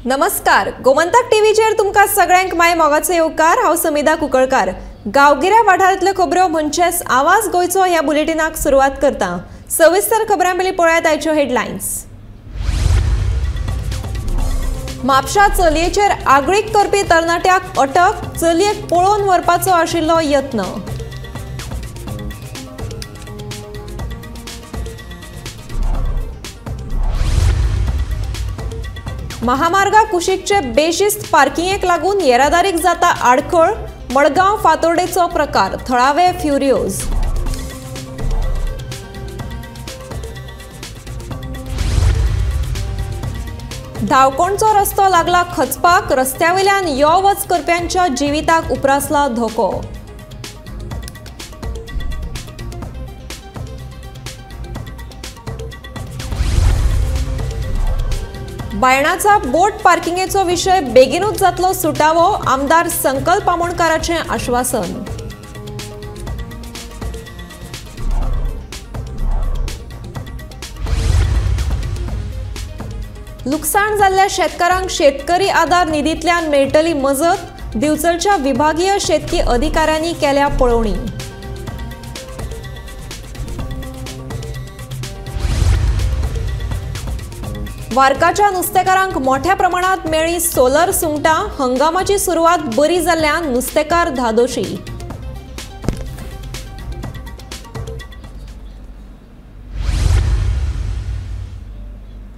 नमस्कार, गोमंतक टीव्हीचेर तुमकां सगळ्यांक माय मोगाचो येवकार। हांव समिधा कुंकळकार। गांवगिऱ्या वाठारांतल्यो खबरो म्हणजेच आवाज गोंयचो ह्या बुलेटिनाक सुरवात करता। सविस्तर खबरां पयलीं पळयात आयच्यो हेडलायन्स। म्हापशा चलयेचेर आगळीक करपी तरणाट्याक अटक, चलयेक पळोवन व्हरपाचो आशिल्लो यत्न। महामार्गा कुशीकचे बेशिस्त पार्किंगेक लागून येरादारीक जाता आडखळ, मडगांव फातोर्डेचो प्रकार, थळावे फ्युरियोज। धावकोणचो रस्तो लागला खचपाक, रस्त्यावेल्यान यो वच करप्यांच्या जिविताक उप्रासला धोको। बायणाचा बोट पार्किंगेचो विशय बेगीनूच जातलो सुटावो, आमदार संकल्प आमोणकाराचें आश्वासन। लुकसाण जाल्ल्या शेतकारांक शेतकरी आधार निधींतल्यान मेळटली मजत, दिवचलच्या विभागीय शेतकी अधिकाऱ्यांनी केल्या पळोवणी। वारकाच्या नुस्तेकारांक मोठ्या प्रमाणात मेळ्ळी सोलर सुंगटां, हंगामाची सुरवात बरी जाल्ल्यान नुस्तेकार धादोशी।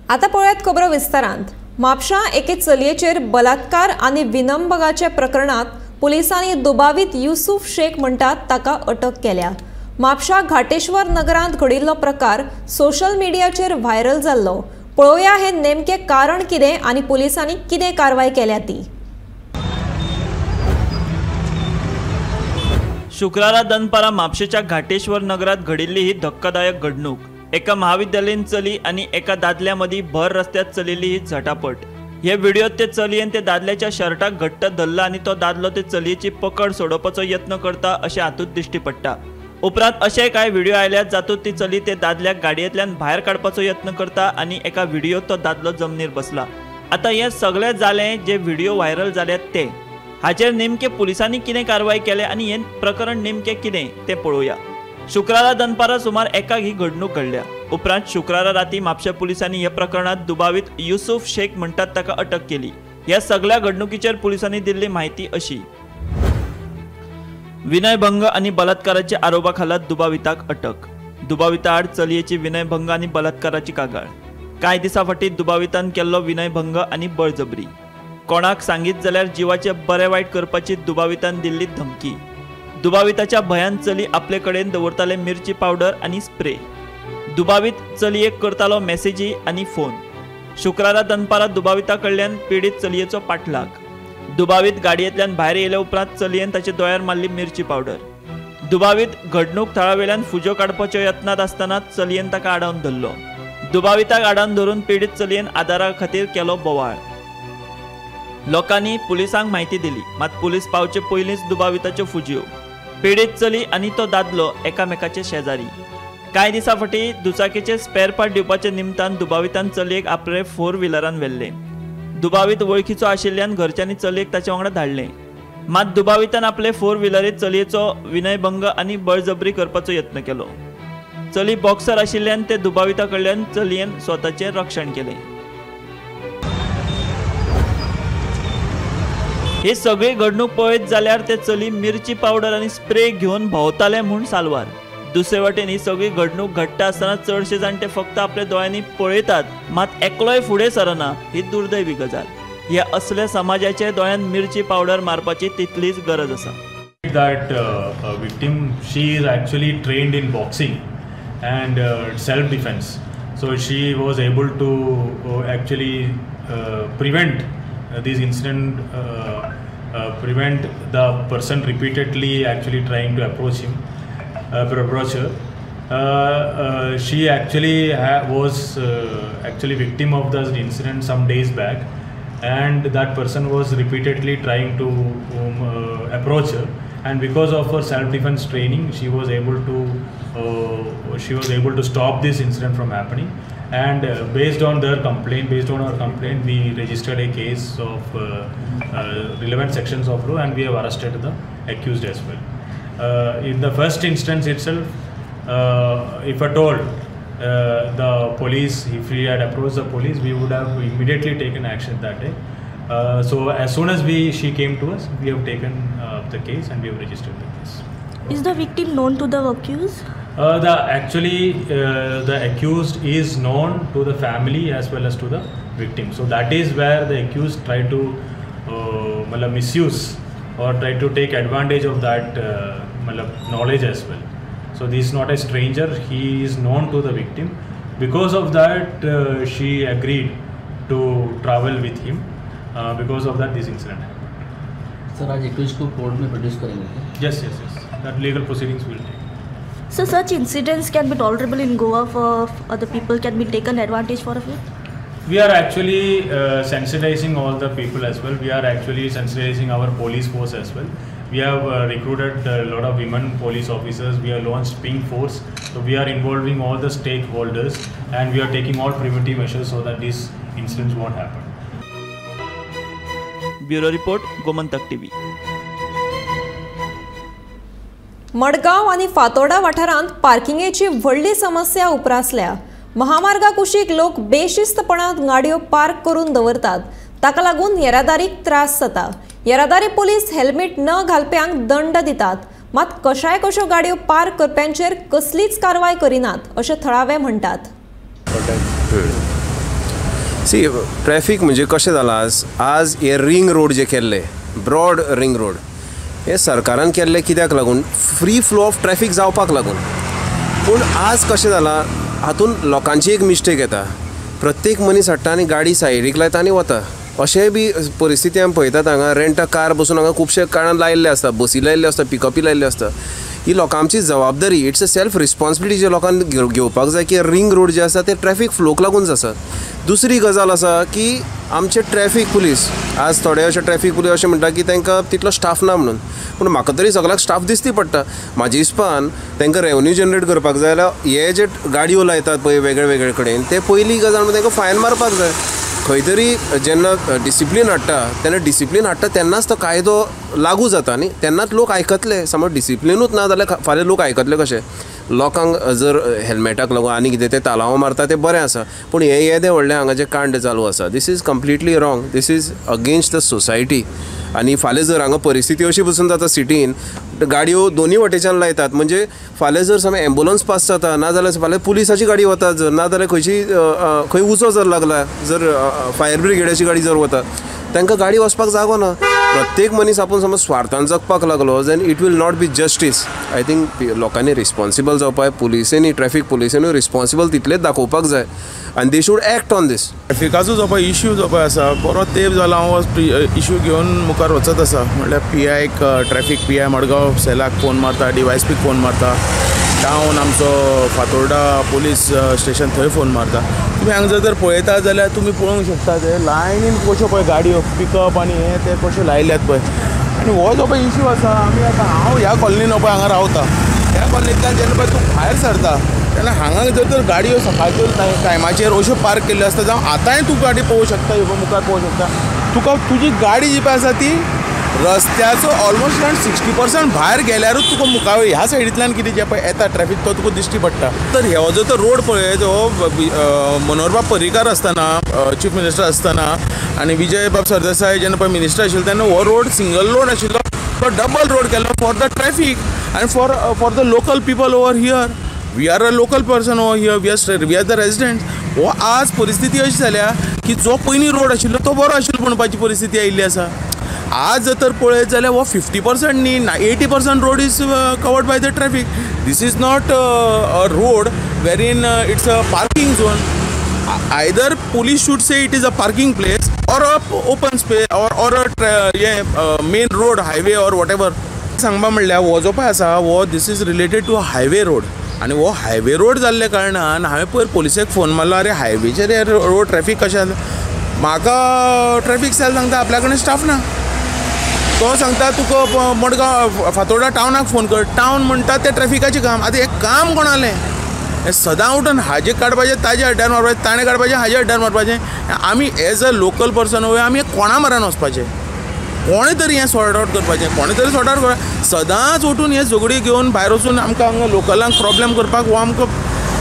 आता पळयात खबरो विस्तारांत। म्हापशा एके चलयेचेर बलात्कार आनी विनंबगाचे प्रकरणात पुलिसांनी दुबावीत युसूफ शेख म्हणटात ताका अटक केल्या। म्हापशा घाटेश्वर नगरांत घडिल्लो प्रकार सोशल मिडियाचेर व्हायरल जाल्लो। पळोवया हे नेमके कारण कितें आनी पुलिसांनी कितें कारवाय केल्या ती। शुक्रारा दनपारा म्हापशेच्या घाटेश्वर नगरात घडिल्ली ही धक्कादायक घडणूक। एका महाविद्यालयीन चली आनी एका दादल्या मदीं भर रस्त्यात चलिल्ली ही झटापट। हे व्हिडिओत ते चलयेन ते दादल्याच्या शर्टाक घट्ट धरला आनी तो दादलो ते चलयेची पकड सोडोवपाचो यत्न करता अशें हातूंत दिश्टी पडटा। उपरांत अशें कांय व्हिडिओ आयल्यात जातूंत ती चली ते दादल्याक गाडयेंतल्यान भायर काडपाचो यत्न करता आनी एका व्हिडिओत तो दादलो जमनीर बसला। आतां हें सगळें जालें जे व्हिडिओ व्हायरल जाल्यात ते। हाचेर नेमके पुलिसांनी कितें कारवाय केले आनी हें प्रकरण नेमकें कितें तें पळोवया। शुक्रारा दनपारा सुमार 1 ही घडणूक घडल्या। उपरांत शुक्रारा राती म्हापशा पुलिसांनी ह्या प्रकरणात दुबावीत युसूफ शेख म्हणटात ताका अटक केली। ह्या सगळ्या घडणुकीचेर पुलिसांनी दिल्ली माहिती अशी। विनयभंग आनी बलात्काराच्या आरोपा खाला दुबाविताक अटक। दुबाविता आड चलयेची विनयभंग आनी बलात्काराची कागाळ। कांय दिसा फाटीं दुबावितान केल्लो विनयभंग आनी बळजबरी। कोणाक सांगीत जाल्यार जिवाचे बरे वायट करपाची दुबावितान दिल्ली धमकी। दुबाविताच्या भयान चली आपले कडेन दवरताले मिरची पावडर आनी स्प्रे। दुबावीत चलयेक करतालो मेसेजी आनी फोन। शुक्रारा दनपारा दुबाविता कडल्यान पीडित चलयेचो पाठलाग। दुबावीत गाडयेंतल्यान भायर येयले उपरांत चलयेन ताचे दोळ्यार मारली मिरची पावडर। दुबावीत घडणूक थळावेल्यान फुजो काडपाच्या यत्नात आसतना चलयेन ताका आडावन धरलो। दुबाविताक आडावन धरून पीडित चलयेन आदारा खातीर केलो बोवाळ। लोकांनी पुलिसांक म्हायती दिली, मात पुलीस पावचे पयलींच दुबाविताच्यो फुजयो। पीडित चली आनी तो दादलो एकामेकाचे शेजारी। कांय दिसा फाटीं दुचाकीचे स्पेर पार्ट दिवपाचे निमतान दुबावितान चलयेक आपले 4 व्हिलरान व्हेल्ले। दुबावीत वळखीचो आशिल्ल्यान घरच्यांनी चलयेक ताचे वांगडा धाडलें, मात दुबावितान आपले 4 व्हिलरीत चलयेचो विनयभंग आनी बळजबरी करपाचो यत्न केलो। चली बॉक्सर आशिल्ल्यान ते दुबाविता कडल्यान चलयेन स्वताचें रक्षण केलें। ही सगळी घडणूक पळयत जाल्यार ते चली मिरची पावडर आनी स्प्रे घेवन भोंवताले म्हूण सालवार। दुसरे वाटेन ही सगळी घडणूक घडटा आसतना चडशे जाणटे फक्त आपल्या दोळ्यांनी पळयतात, मात एकलोय फुडें सरना ही दुर्दैवी गजाल। ह्या असल्या समाजाचे दोळ्यान मिरची पावडर मारपाची तितलीच गरज आसा। That victim, she is actually trained in boxing and self-defense, so she was able to actually prevent this incident, prevent the person repeatedly actually trying to approach him. Approach her. She actually was actually victim of this incident some days back, and that person was repeatedly trying to approach her, and because of her self-defense training she was able to stop this incident from happening, and based on our complaint, we registered a case of relevant sections of law, and we have arrested the accused as well. In the first instance itself, if at all the police, if we had approached the police, we would have immediately taken action that day. So as soon as she came to us, we have taken the case and we have registered the case. Is the victim known to the accused? The accused is known to the family as well as to the victim. So that is where the accused tried to misuse or tried to take advantage of that knowledge as well. So this is not a stranger, he is known to the victim. Because of that, she agreed to travel with him. Because of that, this incident happened. Sir, आज accused को court में produce करेंगे? Yes. That legal proceedings will take. So such incidents can be tolerable in Goa for other people, can be taken advantage for of it? We are actually sensitizing all the people as well. We are actually sensitizing our police force as well. We have recruited a lot of women police officers. We have launched Pink Force. So we are involving all the stakeholders and we are taking all preventive measures so that these incidents won't happen. Bureau report, Gomantak TV. Madgaon आणि फातोर्डा वाठारांत पार्किंगेची व्हडली समस्या उप्रासल्या. महामार्गा कुशीक लोक बेशिस्तपणान गाडयो park करून दवरतात. ताका लागून येरादारीक त्रास जाता. येरादारी पोलीस हेल्मेट न घालप्यांक दंड दितात. मात कशो गाडयो पार्क करप्यांचेर कसलीच कारवाय करिनात अशें थळावे म्हणटात. सी ट्रॅफिक म्हणजे कशें जालां, आज हे रिंग रोड जे केल्ले, ब्रॉड रिंग रोड, हे सरकारान केल्ले कित्याक लागून? फ्री फ्लो ऑफ ट्रॅफिक जावपाक लागून. पूण आज कशें जालां, हातून लोकांची एक मिस्टेक येता. प्रत्येक मनीस हाडटा आनी गाडी सायडीक लायता आनी वता. अशेंय बी परिस्थिती आमी पळयतात. हांगा रेंट अ कार बसून हांगा खुबशे कारणान लायिल्ले आसता, बसी लायिल्ले आसता, पिकअपी लायिल्ले आसता. ही लोकांची जबाबदारी, इट्स अ सेल्फ रिस्पॉन्सिबिलिटी जे लोकांनी घेवपाक जाय की रिंग रोड जे आसा ते ट्रॅफिक फ्लोक लागूनच आसा. दुसरी गजाल आसा की आमचे ट्रॅफिक पुलीस, आज थोडे अशे ट्रॅफिक पुलीस अशें म्हणटा की तांकां तितलो स्टाफ ना म्हणून. पूण म्हाका तरी सगळ्याक स्टाफ दिसती पडटा. म्हाज्या हिसपान तांकां रेवन्यू जनरेट करपाक जाय जाल्यार हे जे गाडयो लायतात पळय वेगळे वेगळे कडेन, ते पयली गजाल म्हणजे तांकां फायन मारपाक जाय. खंय तरी जेन्ना डिसिप्लीन हाडटा तेन्नाच तो कायदो लागू जाता न्ही, तेन्नाच लोक आयकतले. समज डिसिप्लिनूच ना जाल्यार फाल्यां लोक आयकतले कशे? लोकांक जर हेल्मेटाक लागून आनी कितें ते तालावो मारता तें बरें आसा, पूण हे येदे व्हडले हांगा जे कांड चालू आसा, this is completely wrong. This is against the society. आनी फाल्यां जर हांगा परिस्थिती अशी बसून जाता सिटीन, गाडयो दोनी वटेच्यान लायतात, म्हणजे फाल्यां जर समज एम्बुलन्स पास जाता, ना जाल्यार फाल्यां पुलिसाची गाडी वता, जर ना जाल्यार खंय उजो जर लागला, जर फायर ब्रिगेडाची गाडी जर वता, तांकां गाडी वचपाक जागो ना. प्रत्येक मनीस आपूण समज स्वार्थान जगपाक लागलो then it will not be justice. I think लोकांनी रिस्पॉन्सिबल जावपाक, पुलिसांनी, ट्रॅफिक पुलिसांनी रिस्पॉन्सिबल तितलेच दाखोवपाक जाय आनी they should act on this. ट्रॅफिकाचो जो पळय इश्यू जो पळय आसा, बरो तेंप जालो हांव इश्यू घेवन मुखार वचत आसा. म्हणल्यार PIक, ट्रॅफिक PI मडगांव सेलाक फोन मारता, DYSPक फोन मारता, टावन आमचो फातोर्डा पुलीस स्टेशन थंय फोन मारता. तुमी हांगा जर पळयता जाल्यार तुमी पळोवंक शकता ते लायनीन कश्यो पळय गाडयो पिकअप आनी हे ते कशे लायल्यात पळय. आनी हो जो पळय इश्यू आसा, आमी आतां हांव ह्या कॉलनीन पळय हांगा रावता, ह्या कॉलनींतल्यान जेन्ना पळय तूं भायर सरता तेन्ना हांगा जर तर गाडयो सकाळच्यो टायमाचेर अश्यो पार्क केल्ल्यो आसता, जावं आतांय तूं गाडी पळोवंक शकता, ह्यो मुखार पळोवंक शकता. तुका तुजी गाडी जी पळय आसा ती रस्त्याचो ऑलमोस्ट अरावंड 60% भायर गेल्यारूच तुका मुखार ह्या सायडींतल्यान कितें जे पळय येता ट्रॅफिक तो तुका दिश्टी पडटा. तर हो जो तो रोड पळय, जो मनोहरबाब पर्रीकार आसतना चीफ मिनिस्टर आसतना आनी विजय बाब सरदेसाय जेन्ना पळय मिनिस्टर आशिल्लो तेन्ना हो रोड सिंगल रोड आशिल्लो, तो डबल रोड केल्लो फॉर द ट्रॅफिक आनी for the local people over here. We are a local person over here, we are the residents. हो आज परिस्थिती अशी जाल्या की जो पयलीं रोड आशिल्लो तो बरो आशिल्लो म्हणपाची परिस्थिती आयिल्ली आसा. आज जर तर पळयत जाल्यार हो 50% न्ही, 80% road is covered by the traffic. This is not a road where in it's a parking zone. Either police should say it is a parking place or a open space or a main road highway or whatever. सांगपा म्हणल्यार हो जो पळय आसा हो this is related to a highway road आनी हो highway road जाल्ले कारणान हांवें पयर पुलिसेक फोन मारलो, अरे हायवेचेर हे रोड ट्रॅफिक कशें जाता. म्हाका ट्रॅफिक सेल सांगता आपल्या कडेन स्टाफ ना. तो सांगता तुका मडगांव फातोर्डा टावनाक फोन कर. टावन म्हणटा तें ट्रॅफिकाचें काम. आतां हें काम कोणालें? हें सदां उठून हाजे काडपाचें ताजे हड्ड्यार मारपाचें, ताणें काडपाचें हाजे हड्ड्यार मारपाचें. आमी एज अ लोकल पर्सन आमी कोणा मारान वचपाचें, कोणें तरी हें सॉर्ट आवट करपाचें, कोणें तरी सॉर्ट आवट करपाचें. सदांच उठून हे झगडी घेवन भायर वचून आमकां हांगा लोकलांक प्रॉब्लेम करपाक हो आमकां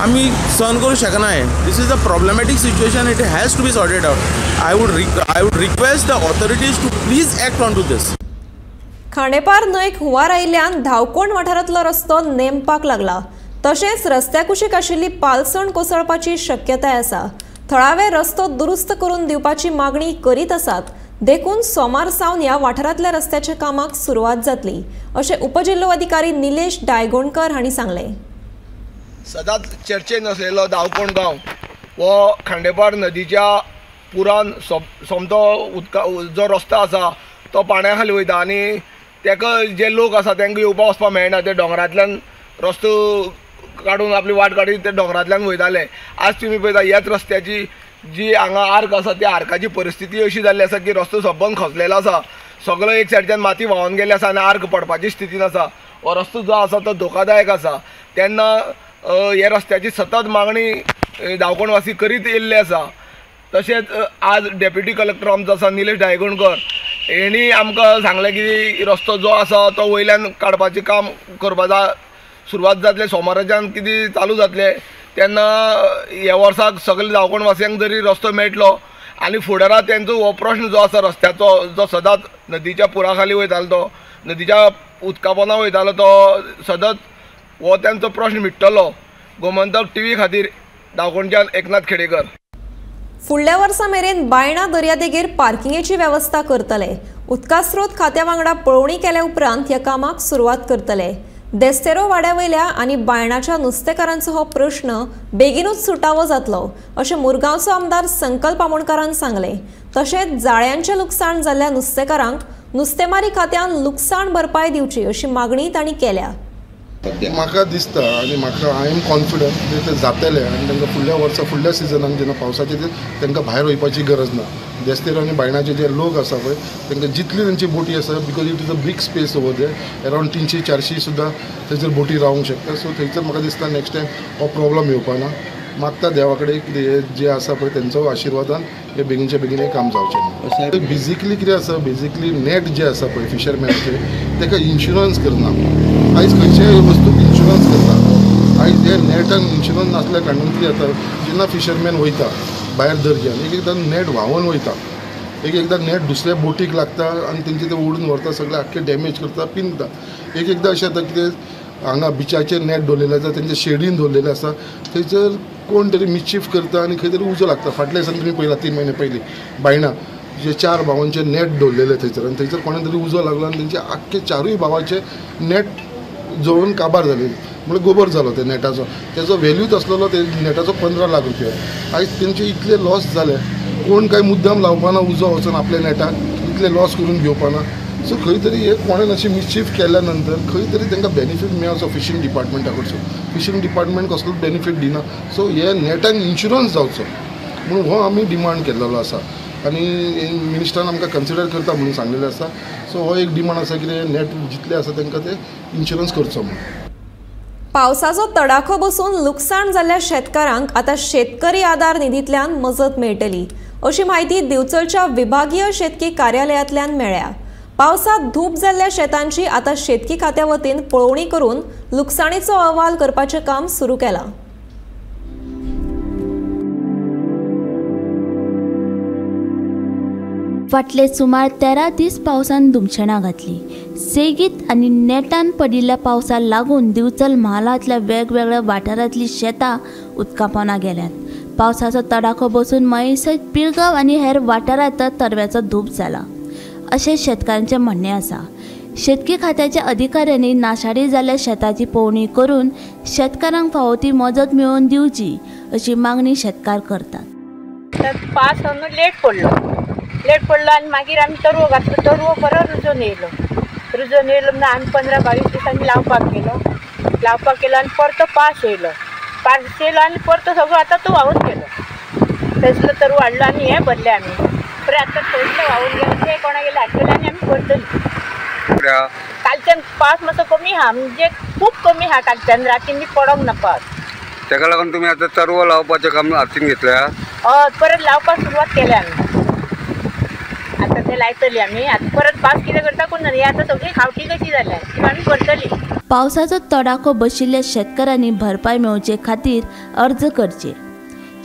आमी सहन करूं शकना. हें this is a problematic situation. It has to be sorted out. I would request the authorities to please act on to this. Khandepar न्हंयक हुंवार आयिल्ल्यान धावकोण वाठारांतलो रस्तो नेमपाक लागला. तशेंच रस्त्या कुशीक आशिल्ली पालसण कोसळपाची शक्यताय आसा. थळावे रस्तो दुरुस्त करून दिवपाची मागणी करीत आसात. देखून सोमार सावन ह्या वाठारांतल्या रस्त्याच्या कामाक सुरवात जातली अशें उपजिल्लो अधिकारी निलेश डायगोणकर हांणी सांगलें. सदांच चर्चेन आसलेलो धावकोण गांव हो खांडेपार नदीच्या पुरान सोमतो उदका जो रस्तो आसा तो पाण्या खाली वयता आनी ताका जे लोक आसा तांकां येवपा वचपाक मेळना. ते दोंगरांतल्यान रस्तो काडून आपली वाट काडून ते दोंगरांतल्यान वयताले. आज तुमी पळयता ह्याच रस्त्याची जी हांगा आर्क आसा त्या आर्काची परिस्थिती अशी जाल्ली आसा की रस्तो सबंद खचलेलो आसा. सगळो एक सायडीच्यान माती व्हांवून गेल्ली आसा आनी आर्क पडपाची स्थितीन आसा. हो रस्तो जो आसा तो धोकादायक आसा. तेन्ना ह्या रस्त्याची सतत मागणी धावकोणवासी करीत येयल्ली आसा. तशेंच आज डेप्युटी कलेक्टर आमचो आसा निलेश डायगोणकर हेणी आमकां सांगलें की रस्तो जो आसा तो वयल्यान काडपाचें काम करपाचा सुरवात जातले. सोमाराच्यान कितें चालू जातले तेन्ना ह्या वर्साक सगळे धावकोणवासियांक जरी रस्तो मेळटलो आनी फुडाराक तेंचो हो प्रश्न जो आसा रस्त्याचो जो सदांच नदीच्या पुरा खाली वयतालो तो नदीच्या उदका पोंदा वयतालो तो सतत हो तेंचो प्रश्न मिटतलो. गोमंतक टीव्ही खातीर धावकोणच्यान एकनाथ खेडेकर. फुडल्या वर्सा मेरेन बायणा दर्यादेगेर पार्किंगेची वेवस्था करतले. उदका स्रोत खात्या वांगडा पळोवणी केल्या उपरांत ह्या कामाक सुरवात करतले. देस्तेरो वाड्यावयल्या आनी बायणाच्या नुस्तेकारांचो हो प्रश्न बेगीनूच सुटावो जातलो अशें मुरगांवचो आमदार संकल्प आमोणकारान सांगलें. तशेंच जाळ्यांचें लुकसाण जाल्ल्या नुस्तेकारांक नुस्तेमारी खात्यान लुकसाण भरपाय दिवची अशी मागणी तांणी केल्या. म्हाका दिसता आनी म्हाका आय एम कॉन्फिडंट की ते जातले आनी तांकां फुडल्या वर्सा फुडल्या सिजनाक जेन्ना पावसाचे तांकां भायर वयपाची गरज ना. देस्तेर आनी बायणाचे जे लोक आसा पळय तांकां जितली तांची बोटी आसा because it is a big space over there around 300-400 सुद्दां थंयसर बोटी रावंक शकता. सो थंयसर म्हाका दिसता नेक्स्ट टायम हो प्रॉब्लम येवपा ना. मागता देवा कडेन कितें जे आसा पळय तेंचो आशिर्वादान हे बेगीनचे बेगीन काम जावचें ना. बेजिकली कितें आसा बेजिकली नेट जे आसा पळय फिशरमॅनाचे ताका इन्शुरन्स करना. आयज खंयच्याय वस्तूक इन्शुरन्स करता. आयज हे नेटान इन्शुरन्स नासल्या कारणान कितें जाता जेन्ना फिशरमॅन वयता भायर दर्यान एकदां नेट व्हांवून वयता. एकदां नेट दुसऱ्या बोटीक लागता आनी तेंचे ते ओडून व्हरता सगळे आख्खे डॅमेज करता पिनता. एकदां अशें जाता कितें हांगा बिचाचेर नेट दवरलेले आसा तेंचे शेडीन दवरलेले आसा थंयसर कोण तरी मिस्चीफ करता आनी खंय तरी उजो लागता. फाटल्या दिसांनी तुमी पळयला 3 म्हयने पयलीं बायणा जे 4 भावांचे नेट दवरलेले थंयसर आनी थंयसर कोणे तरी उजो लागलो आनी तेंचे आख्खे 4 भावाचे नेट जळून काबार जाले. म्हणजे गोबर जालो ते नेटाचो. तेजो व्हॅल्यूच आसलेलो ते नेटाचो 15 लाख रुपया. आयज तेंचे इतले लॉस जाले कोण काय मुद्दाम लावपाना उजो वचून आपल्या नेटाक इतले लॉस करून घेवपाना. सो खंय तरी हे कोणें अशी मिस्चीफ केल्या नंतर खंय तरी तांकां बेनिफीट मेळचो फिशींग डिपार्टमेंटा कडसून. फिशींग डिपार्टमेंट कसलोच बेनिफीट दिना. सो हे नेटान इन्शुरन्स जावचो म्हणून हो आमी डिमांड केल्लो आसा आनी मिनिस्टरान आमकां कन्सिडर करता म्हणून सांगलेलें आसा. सो हो एक डिमांड आसा की नेट जितले आसा तांकां ते इन्शुरन्स करचो म्हणून. पावसाचो तडाखो बसून लुकसाण जाल्ल्या शेतकारांक आतां शेतकरी आदार निधींतल्यान मजत मेळटली अशी माहिती दिवचलच्या विभागीय शेतकी कार्यालयांतल्यान मेळ्ळ्या. पावसात धूप जाल्ल्या शेतांची आतां शेतकी खात्या वतीन पळोवणी करून लुकसाणीचो अहवाल करपाचें काम सुरू केलां. फाटले सुमार 13 दीस पावसान दुमछणां घातली. सेगीत आनी नेटान पडिल्ल्या पावसा लागून दिवचल म्हालांतल्या वेगवेगळ्या वाठारांतलीं शेतां उदका पोंदा गेल्यात. पावसाचो तडाखो बसून मयें सयत पिळगांव आनी हेर वाठारांत तरव्याचो धूप जाला अशें शेतकारांचें म्हणणें आसा. शेतकी खात्याच्या अधिकाऱ्यांनी नाशाडी जाल्ल्या शेताची पळोवणी करून शेतकारांक फावो ती मजत मेळोवन दिवची अशी मागणी शेतकार करतात. पावस लेट पडलो आनी मागीर आमी तरवो घातलो. तरवो बरो रुजून येयलो म्हणून आमी 15-22 दिसांनी लावपाक गेलो आनी परतो पावस येयलो आनी परतो सगळो आतां तो व्हांवून गेलो. थंयसलो तरवो हाडलो आनी हें भरलें आमी. बरें आतां थंयसलें व्हांवून गेलो ते कोणा गेले हाडटले आनी आमी भरतली. कालच्यान पावस मातसो कमी आहा म्हणजे खूब कमी आहा. कालच्यान रातींनी पडोंक ना पावस. ताका लागून तुमी आतां तरवो लावपाचें काम हातीन घेतल्या? परत लावपाक सुरवात केल्या आमी. आता ते लायतली आमी. आता परत पावस कितें करता कोण जाणा. आता सगळी खावटी कशी जाल्या ती आमी करतली. पावसाचो तडाखो बशिल्ल्या शेतकारांनी भरपाय मेळोवचे खातीर अर्ज करचे.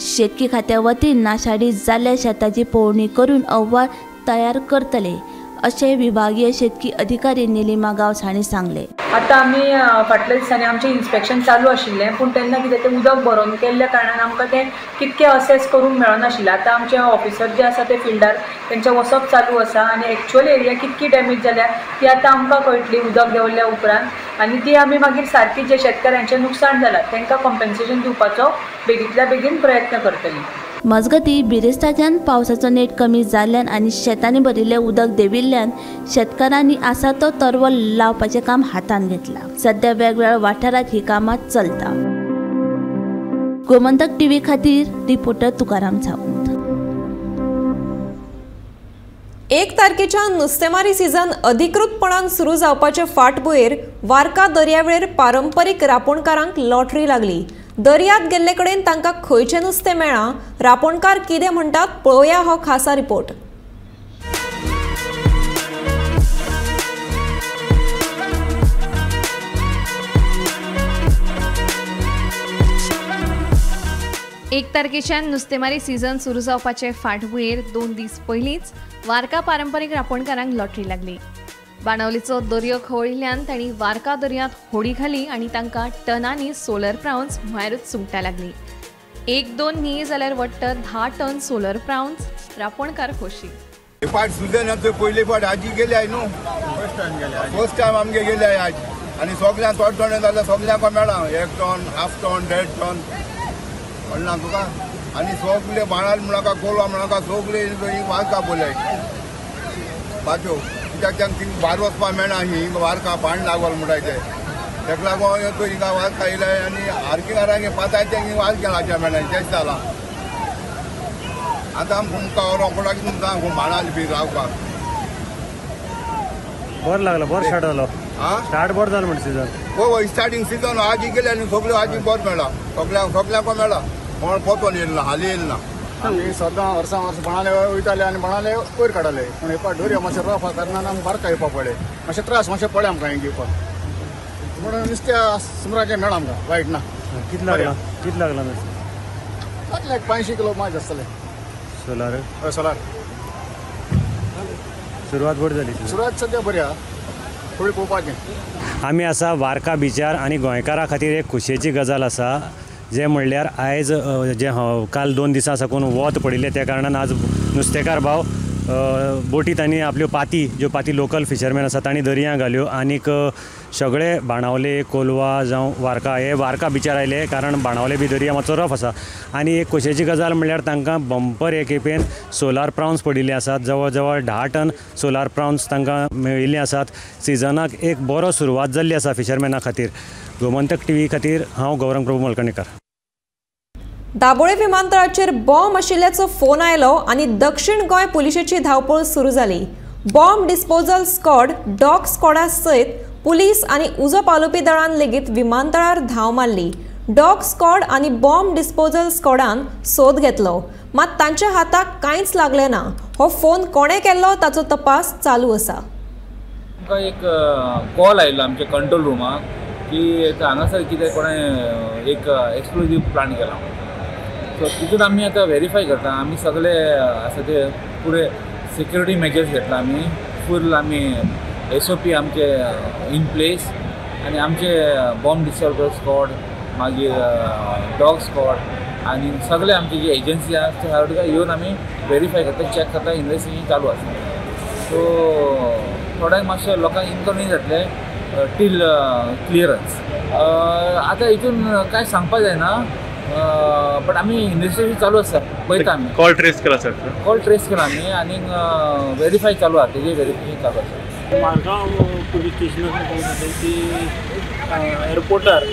शेतकी खात्या वतीन नाशाडी जाल्ल्या शेताची पळोवणी करून अहवाल तयार करतले अशें विभागीय शेतकी अधिकारी निलिमा गांवस हांणी सांगले. आतां आमी फाटल्या दिसांनी आमचें इन्स्पेक्शन चालू आशिल्लें पूण तेन्ना कितें तें उदक भरून केल्ल्या कारणान आमकां तें कितकें असेस करूंक मेळनाशिल्लें. आतां आमचे ऑफिसर जे आसा ते फिल्डार तेंचें वचप चालू आसा आनी एक्चुअल एरिया कितकी डॅमेज जाल्या ती आतां आमकां कळटली उदक देंवल्ल्या उपरांत आनी ती आमी मागीर सारकी जे शेतकाऱ्यांचें नुकसाण जालां तांकां कॉम्पेन्सेशन दिवपाचो बेगींतल्या बेगीन प्रयत्न करतली. मजगती बिरेस्ताच्यान पावसाचो नेट कमी जाल्ल्यान आनी शेतांनी भरिल्लें उदक देंविल्ल्यान शेतकारांनी आसा तो तरवो लावपाचें काम हातान घेतलां. सध्या वेगवेगळ्या वाठारांत ही कामां चलता. गोमंतक टीव्ही खातीर रिपोर्टर तुकाराम सावंत. 1 तारखेच्या नुस्तेमारी सीझन अधिकृतपणान सुरू जावपाचे फाटभुंयेर वार्का दर्यावेळेर पारंपरीक रापणकारांक लॉटरी लागली. दर्यांत गेल्ले कडेन तांकां खंयचें नुस्तें मेळ्ळां, रापणकार कितें म्हणटात पळोवया हो खासा रिपोर्ट. एक तारखेच्यान नुस्तेमारी सीझन सुरू जावपाचे फाटभुंयेर 2 दीस पयलींच वार्का पारंपरीक रापणकारांक लॉटरी लागली. बाणावलीचो दर्यो खवळिल्ल्यान तांणी वार्का दर्यांत होडी घाली आनी तांकां टनांनी सोलर प्रावन्स भायरूच सुंगटा लागली. 1-2 न्ही जाल्यार वट्ट 10 टन सोलर प्रावन्स रापणकार खोशी. फाट सिजनाचो पयले फाट आजी गेल्या न्हू. फर्स्ट टायम आमगे गेल्या आज आनी सगळ्यांक थोडे थोडे जाल्यार सगळ्यांक मेळ्ळा 1 टन, हाफ टन, 1.5 टन म्हणला तुका. आनी सगळे बाणाल म्हणा कोलवा म्हणा सगळे वार्का बोलाय पाच्यो कित्याक थिंग भायर वचपाक मेळना. हिंग वार्का पाणी लागल म्हणटाय तेका लागून येतो हिंगा वार्का येयलाय आनी आर्किंगारांक पातायचे हिंग वार्कें लावचें मेळना तेच जाला. आतां तुमकां रोखडोच तुमकां बाणाल बी रावपाक बरो लागलो. बरो स्टार्ट जालो. स्टार्ट बरो जालो म्हणटा सिजन. हो स्टार्टींग सिजन आजी गेले आनी सगळ्यो आजी बरो मेळ्ळा. सगळ्यांक मेळ्ळा. कोण पोतोन येयलो ना, हाली येयलो ना. आमी सदां वर्सां वर्स बाणाले वयताले आनी बाणाले वयर काडले पूण हे पाट दर्या मातशें रफ आसा कारणान आमकां बारका येवपाक पडले. मातशें त्रास मातशें पडले आमकां हें घेवपाक म्हणून नुस्त्या सुमराचें मेळ्ळा आमकां वायट ना. कितें लागला जातले 85 किलो मात आसतले. सोलार हय सोलार सुरवात बरी जाली. सुरवात सद्या बरी आहा. फुडें पळोवपाचें. आमी आसा वार्का बिचार आनी गोंयकारां खातीर एक खोशयेची गजाल आसा. जे म्हणल्यार आयज जे काल 2 दिसां साकून वत पडिल्ले त्या कारणान आज नुस्तेकार भाव बोटींत आनी आपल्यो पाती ज्यो पाती लोकल फिशरमॅन आसा तांणी दर्यांत घाल्यो आनीक सगळे बाणावले कोलवा जावं वार्का हे वार्का बिचार आयले कारण बाणावले बी दर्या मातसो रफ आसा. आनी एक खोशयेची गजाल म्हणल्यार तांकां बंपर हे खेपेन सोलार प्रावन्स पडिल्ले आसात. जवळ जवळ 10 टन सोलार प्रावन्स तांकां मेळिल्ले आसात. सिजनाक एक बरो सुरवात जाल्ली आसा फिशरमॅना खातीर. गोमंतक टीव्ही खातीर हांव गौरंग प्रभू मलकणीकर. दाबोळे विमानतळाचेर बॉम्ब आशिल्ल्याचो फोन आयलो आनी दक्षिण गोंय पुलिशेची धांवपळ सुरू जाली. बॉम्ब डिस्पोजल स्क्वॉड, डॉग स्क्वॉडा सयत पुलीस आनी उजो पालोवपी दळान लेगीत विमानतळार धांव मारली. डॉग स्क्वॉड आनी बॉम्ब डिस्पोजल स्क्वॉडान सोद घेतलो मात तांच्या हाताक कांयच लागलें ना. हो फोन कोणे केल्लो ताचो तपास चालू आसा. आमकां एक कॉल आयलो आमच्या कंट्रोल रुमाक की हांगासर कितें कोणें एक एक्सप्लोजीव प्लांट केला. सो तितून आमी आतां व्हेरीफाय करता. आमी सगळे आसा ते फुडें सिक्युरिटी मेजर्स घेतला. आमी फूल आमी SOP आमचे इन प्लेस आनी आमचे बॉम्ब डिस्पोजल स्क्वॉड मागीर डॉग स्क्वॉड आनी सगळे आमचे जे एजन्सी आसा ते सगळे येवन आमी व्हेरीफाय करता, चॅक करता. इन्वेस्टिगेशन चालू आसा. सो थोड्यांक मातशें लोकांक इनकन्विनियन्स जातले टील क्लियरन्स. आतां हितून कांय सांगपाक जायना बट आमी इन्वेस्टिगेशन चालू आसा. पळयता आमी. कॉल ट्रेस केला सर. कॉल ट्रेस केला आमी आनी व्हेरीफाय चालू आसा. तेजें व्हेरिफिकेशन चालू आसा. मारगांव पुलीस स्टेशनाक की एअरपोर्टार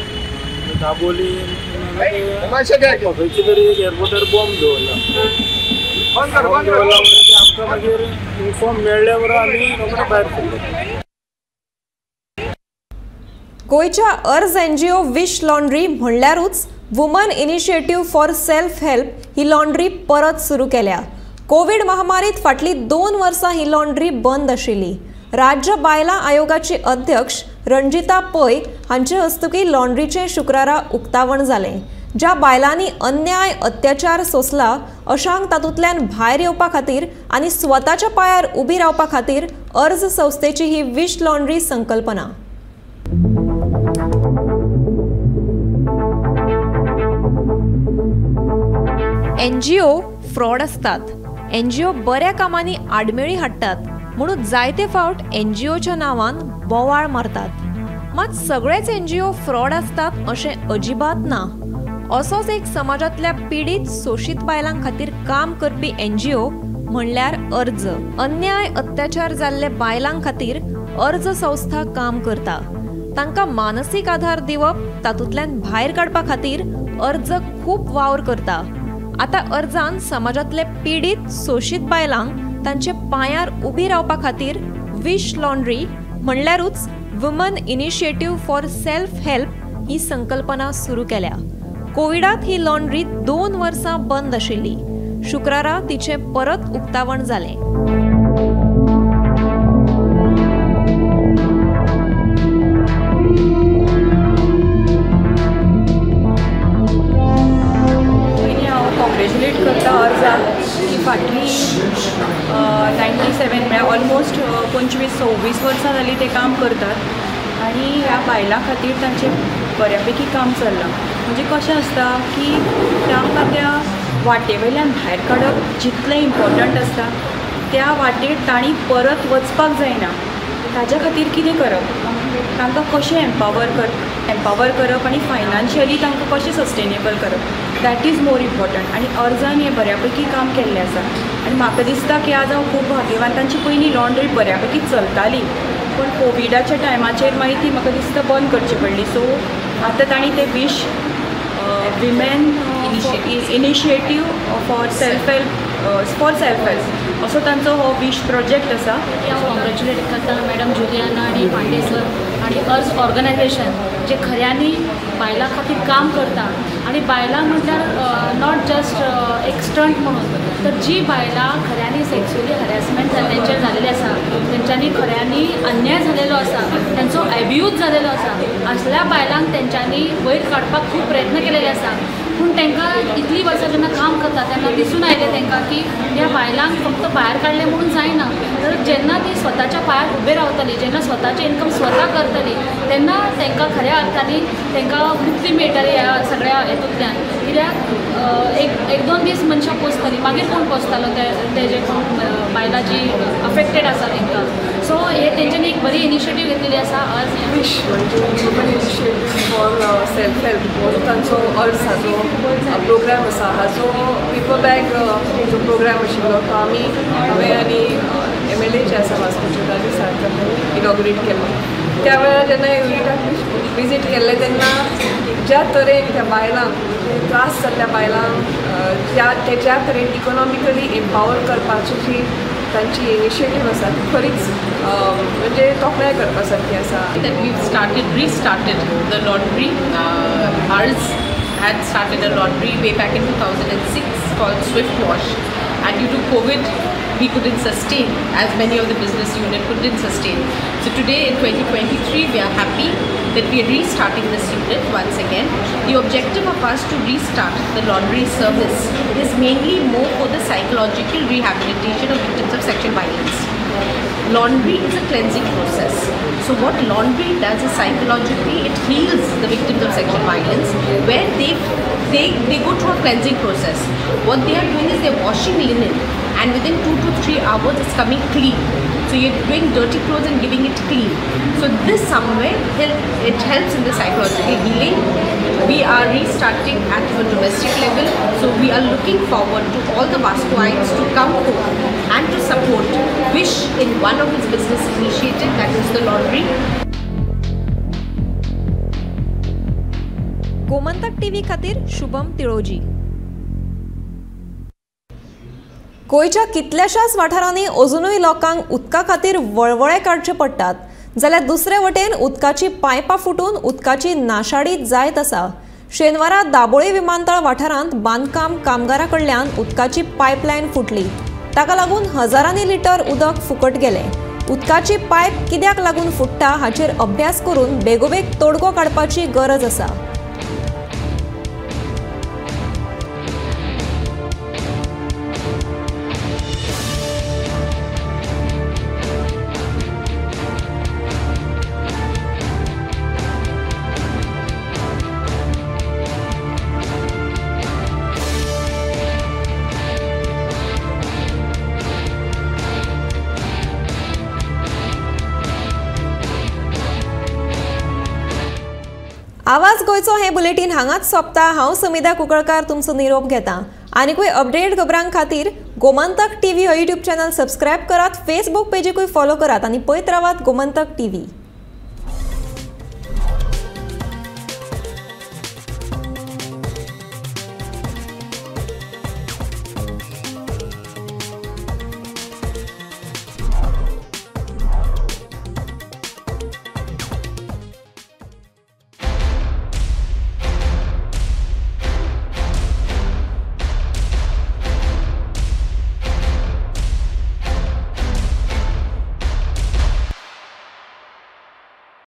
दाबोली खंयचे तरी एअरपोर्टार बॉम्ब दवरला. आमकां मागीर इन्फॉर्म मेळ्ळ्या बरोबर आमी रोखडे भायर सरले. गोयच्या अर्ज NGO विश लॉन्ड्री म्हणल्यारूच women initiative for self help ही लॉन्ड्री परत सुरू केल्या. कोविड महामारीत फाटली 2 वर्सां ही लॉन्ड्री बंद आशिल्ली. राज्य बायलां आयोगाचे अध्यक्ष रणजिता पै हांचे हस्तुकी लॉन्ड्रीचे शुक्रारा उक्तावण जालें. ज्या बायलांनी अन्याय अत्याचार सोंसला अशांक तातूंतल्यान भायर येवपा खातीर आनी स्वताच्या पांयार उबी रावपा खातीर अर्ज संस्थेची ही विश लॉन्ड्री संकल्पना. NGO फ्रॉड असतात. NGO बऱ्या कामांनी आडमेळी हाडटात म्हणून जायते फावट NGOच्या नांवान बोवाळ मारतात. मात सगळेच NGO फ्रॉड असतात अशें अजिबात ना. असोच एक समाजातल्या पीडित सोशीत बायलां खातीर काम करपी NGO म्हणल्यार अर्ज. अन्याय अत्याचार जाल्ले बायलां खातीर अर्ज संस्था काम करता. तांकां मानसीक आधार दिवप तातूंतल्यान भायर काडपा खातीर अर्ज खूब वावर करता. आता अर्जान समाजातले पीडित सोशीत बायलांक तांचे पांयार उबी रावपा खातीर विश लॉन्ड्री म्हणल्यारूच women initiative for self help ही संकल्पना सुरू केल्या. कोविडात ही लॉन्ड्री 2 वर्सां बंद आशिल्ली. शुक्रारा तिचे परत उक्तावण जालें. कॉंग्रेच्युलेट करता अर्जाक की फाटली 97 म्हळ्यार ऑलमोस्ट 25-26 वर्सां जालीं ते काम करतात आनी ह्या बायलां खातीर तांचें बऱ्यापैकी काम चल्लां. म्हणजे कशें आसता की तांकां त्या वाटे वयल्यान भायर काडप जितलें इम्पॉर्टंट आसता त्या वाटेर तांणी परत वचपाक जायना. ताच्या खातीर कितें करप, तांकां कशें एम्पावर करप आनी फायनान्शियली तांकां कशें सस्टेनेबल करप, दॅट इज मोर इम्पॉर्टंट. आनी अर्जान हें बऱ्यापैकी काम केल्लें आसा आनी म्हाका दिसता की आज हांव खूब भाग्यवान. तांची पयलीं लॉन्ड्री बऱ्यापैकी चलताली पण कोविडाच्या टायमाचेर मागीर ती म्हाका दिसता बंद करची पडली. सो आतां तांणी ते wish women initiative for self help असो तांचो हो विश प्रोजेक्ट आसा. हांव कॉंग्रेच्युलेट करता मॅडम जुलियाना आनी पांडे सर आनी अर्ज ऑर्गनायझेशन जे खऱ्यांनी बायलां खातीर काम करता. आनी बायलां म्हटल्यार नॉट जस्ट एक स्टंट म्हणून तर जी बायलां खऱ्यांनी सेक्शुअली हॅरेसमेंट तेंचेर जालेले आसा, तेंच्यांनी खऱ्यांनी अन्याय जालेलो आसा, तेंचो एब्यूज जालेलो आसा, असल्या बायलांक तेंच्यांनी वयर काडपाक खूब प्रयत्न केलेले आसा. पूण तांकां इतली वर्सां जेन्ना काम करता तेन्ना दिसून आयलें तांकां की ह्या बायलांक फक्त भायर काडलें म्हणून जायना. तर जेन्ना ती स्वताच्या पांयार उबे रावतली, जेन्ना स्वताचें इनकम स्वता करतली तेन्ना तांकां खऱ्या अर्थांनी तांकां मुक्ती मेळटली ह्या सगळ्या हेतूंतल्यान. कित्याक एक 2 दीस मनशां पोसतलीं मागीर कोण पोसतालो ते जे कोण बायलां जी अफेक्टेड आसा तांकां. सो हे तेंच्यांनी एक बरी इनिशिएटीव घेतलेली आसा. आज विश म्हणजे woman initiative for self help हो तांचो अर्ज हाजो प्रोग्राम आसा. हाजो पेपर बॅग जो प्रोग्राम आशिल्लो तो हांवें आनी MLA जे आसा वास्कोचे ताजे सारकें इनॉग्रेट केल्लो. त्या वेळार जेन्ना युनिटाक विजीट केल्लें तेन्ना ज्या तरेन त्या बायलांक त्रास जाल्ल्या बायलांक ज्या तरेन इकॉनॉमिकली एम्पावर करपाची जी तांची इनिशिएटीव आसा ती खरीच म्हणजे तोखणाय करपा सारकी आसा. That we've restarted the laundry. Ours had started a laundry way back in 2006 called Swift Wash, and due to COVID we couldn't sustain, as many of the business unit couldn't sustain. So today in 2023 we are happy that we are restarting this unit once again. The objective of us to restart the laundry service is mainly more for the psychological rehabilitation of victims of sexual violence. Laundry is a cleansing process. So what laundry does is psychologically it heals the victims of sexual violence, where they go through a cleansing process. What they are doing is they're washing linen, and within 2 to 3 hours it's coming clean. So you're doing dirty clothes and giving it clean. So this somewhere it helps in the psychological healing. We are restarting at a domestic level, so we are looking forward to all the Vascoites to come home and to support Wish in one of its business initiatives, that is the laundry. Gomantak TV खातीर शुभम तिळोजी. गोंयच्या कितल्याशाच वाठारांनी अजुनूय लोकांक उदका खातीर वळवळे काडचे पडटात जाल्यार दुसरे वटेन उदकाची पायपां फुटून उदकाची नाशाडी जायत आसा. शेनवारा दाबोळे विमानतळ वाठारांत बांदकाम कामगारां कडल्यान उदकाची पायपलायन फुटली। ताका लागून हजारांनी लिटर उदक फुकट गेले। उदकाची पायप कित्याक लागून फुटता हाचेर अभ्यास करून बेगोबेग तोडगो काडपाची गरज आसा। आवाज गोयचो हे बुलेटिन हांगाच सोंपता। हांव समिधा कुंकळकार तुमचो निरोप घेता। आनीकूय अपडेट खबरां खातीर गोमंतक टीव्ही हो यूट्यूब चॅनल सबस्क्रायब करात, फेसबुक पेजीकूय फॉलो करात आनी पळयत रावात गोमंतक टीव्ही।